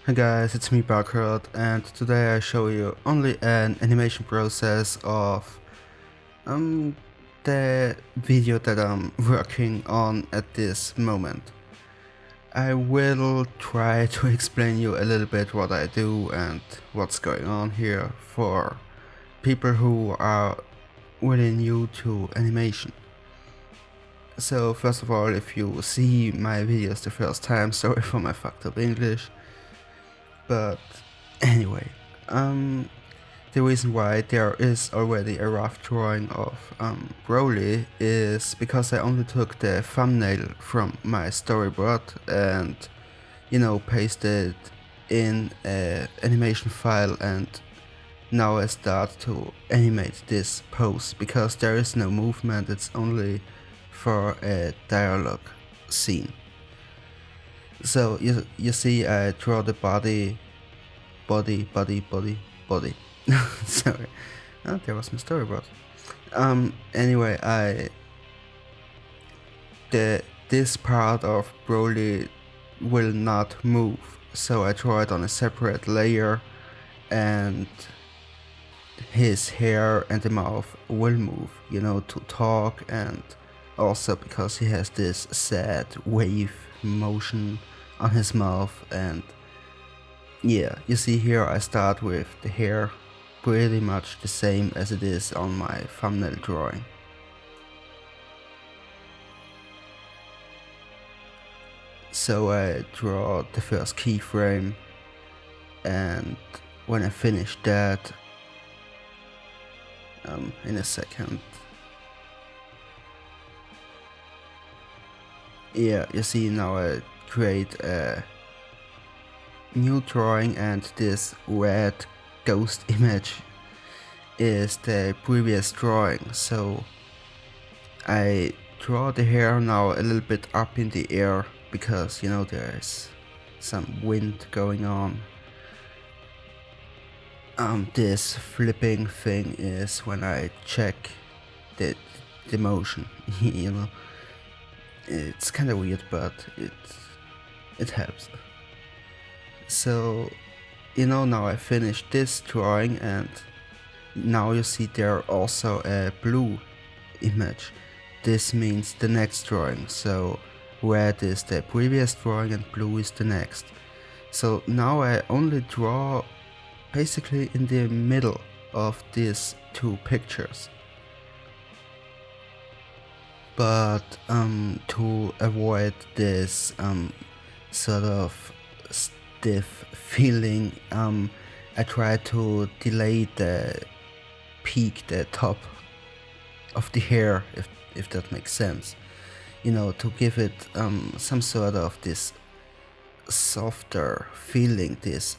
Hey guys, it's me Barkarott, and today I show you only an animation process of the video that I'm working on at this moment. I will try to explain you a little bit what I do and what's going on here for people who are really new to animation. So first of all, if you see my videos the first time, sorry for my fucked up English. But anyway, the reason why there is already a rough drawing of Broly is because I only took the thumbnail from my storyboard and, you know, pasted in an animation file, and now I start to animate this pose because there is no movement, it's only for a dialogue scene. So you see I draw the body. Sorry, there was my storyboard. Anyway, this part of Broly will not move, so I draw it on a separate layer, and his hair and the mouth will move, you know, to talk, and also because he has this sad wave motion on his mouth. And yeah, you see here I start with the hair pretty much the same as it is on my thumbnail drawing. So I draw the first keyframe, and when I finish that, in a second, yeah, you see now I create a new drawing, and this red ghost image is the previous drawing. So I draw the hair now a little bit up in the air because, you know, there's some wind going on. This flipping thing is when I check the motion. You know, it's kind of weird, but it helps. So, you know, now I finished this drawing, and now you see there also a blue image. This means the next drawing. So red is the previous drawing and blue is the next. So now I only draw basically in the middle of these two pictures. But to avoid this sort of stiff feeling, I try to delay the peak, the top of the hair, if that makes sense, you know, to give it some sort of this softer feeling, this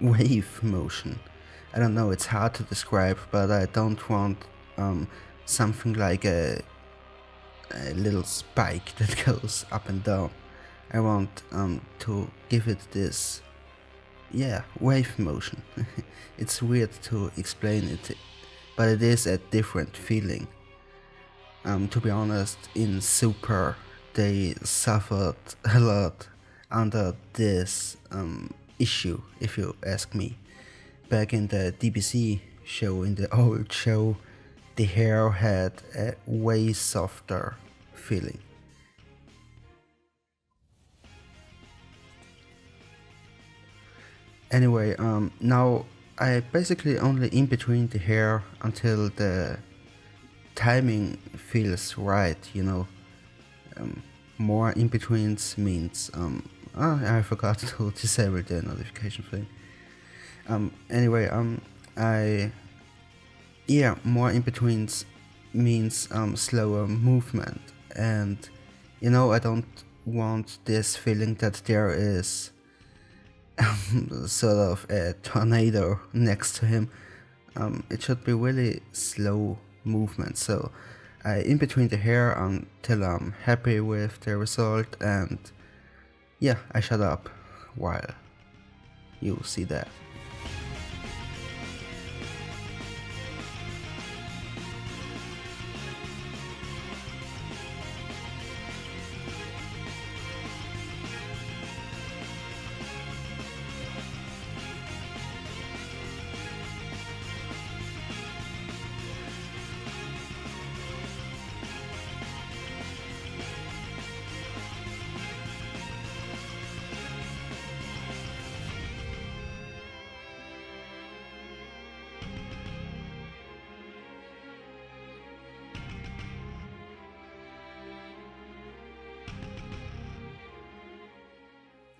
wave motion. I don't know, it's hard to describe, but I don't want something like a little spike that goes up and down. I want to give it this, yeah, wave motion. It's weird to explain it, but it is a different feeling. To be honest, in Super they suffered a lot under this issue, if you ask me. Back in the DBC show, in the old show, the hair had a way softer feeling. Anyway, now I basically only in between the hair until the timing feels right, you know. More in betweens means I forgot to disable the notification thing. Anyway, more in betweens means slower movement, and you know, I don't want this feeling that there is sort of a tornado next to him. It should be really slow movement. So I in between the hair until I'm happy with the result, and yeah, I shut up while you see that.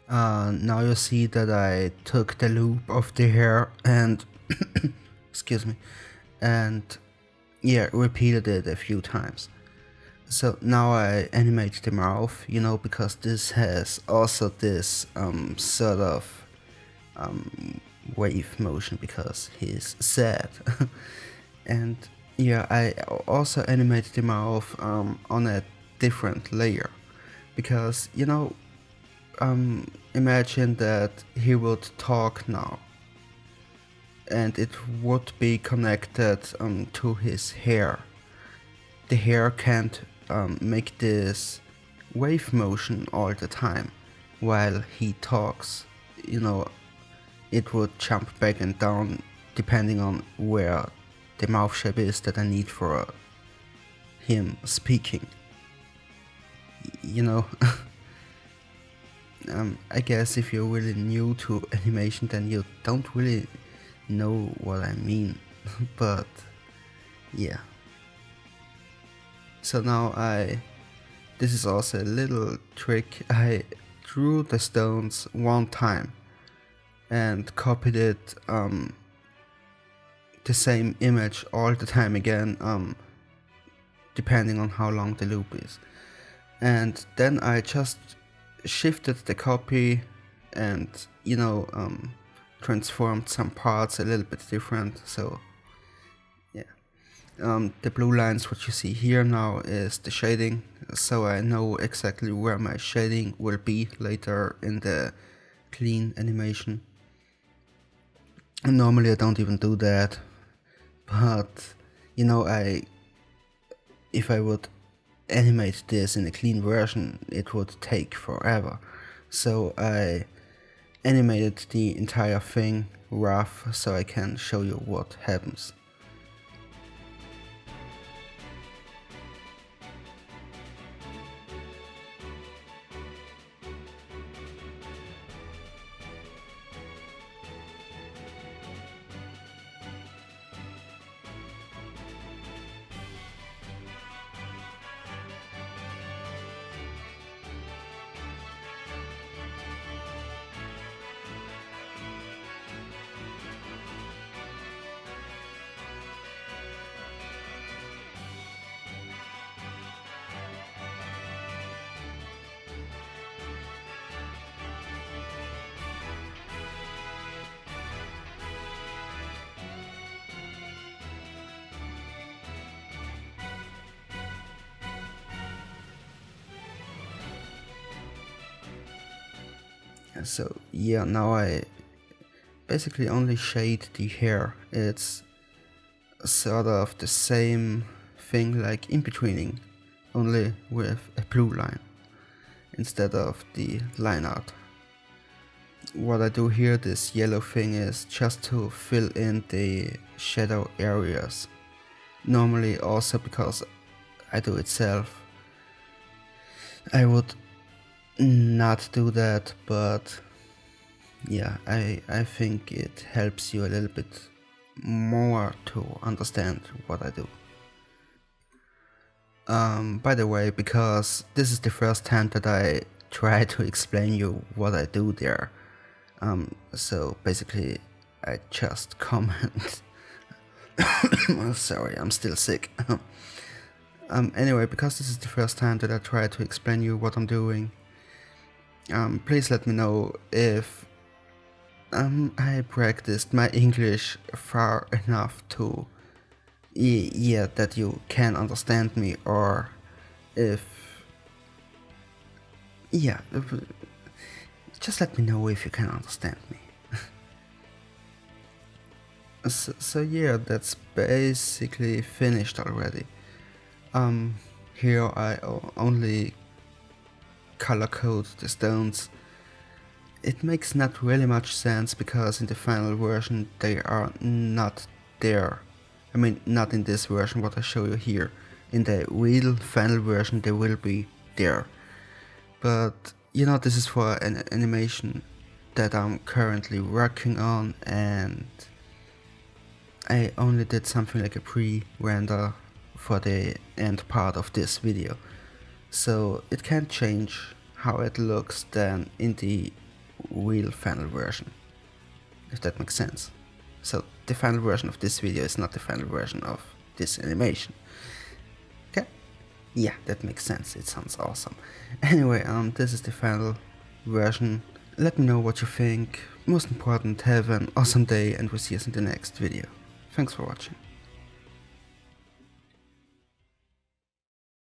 Now you see that I took the loop of the hair and excuse me, and yeah, repeated it a few times. So now I animate the mouth, you know, because this has also this sort of wave motion because he's sad. And yeah, I also animate the mouth on a different layer because, you know, imagine that he would talk now and it would be connected to his hair. The hair can't make this wave motion all the time while he talks. You know, it would jump back and down depending on where the mouth shape is that I need for him speaking. You know, I guess if you're really new to animation, then you don't really know what I mean, but yeah. So now this is also a little trick. I drew the stones one time and copied it the same image all the time again, depending on how long the loop is. And then I just shifted the copy and, you know, transformed some parts a little bit different. So yeah, the blue lines what you see here now is the shading, so I know exactly where my shading will be later in the clean animation. And normally I don't even do that, but you know, if I would animate this in a clean version, it would take forever. So I animated the entire thing rough so I can show you what happens. So yeah, now I basically only shade the hair. It's sort of the same thing like in-betweening, only with a blue line instead of the line art. What I do here, this yellow thing, is just to fill in the shadow areas. Normally also because I do it self, I would not do that, but yeah, I think it helps you a little bit more to understand what I do. By the way, because this is the first time that I try to explain you what I do there, so basically I just comment. Oh, sorry, I'm still sick. Anyway, because this is the first time that I try to explain you what I'm doing, please let me know if I practiced my English far enough to yeah, that you can understand me, or if yeah, just let me know if you can understand me. So yeah, that's basically finished already. Here I only color code the stones. It makes not really much sense because in the final version they are not there. I mean, not in this version what I show you here. In the real final version they will be there. But you know, this is for an animation that I'm currently working on, and I only did something like a pre-render for the end part of this video. So it can change how it looks then in the real final version, if that makes sense. So the final version of this video is not the final version of this animation. Okay? Yeah, that makes sense. It sounds awesome. Anyway, this is the final version. Let me know what you think. Most important, have an awesome day and we'll see us in the next video. Thanks for watching.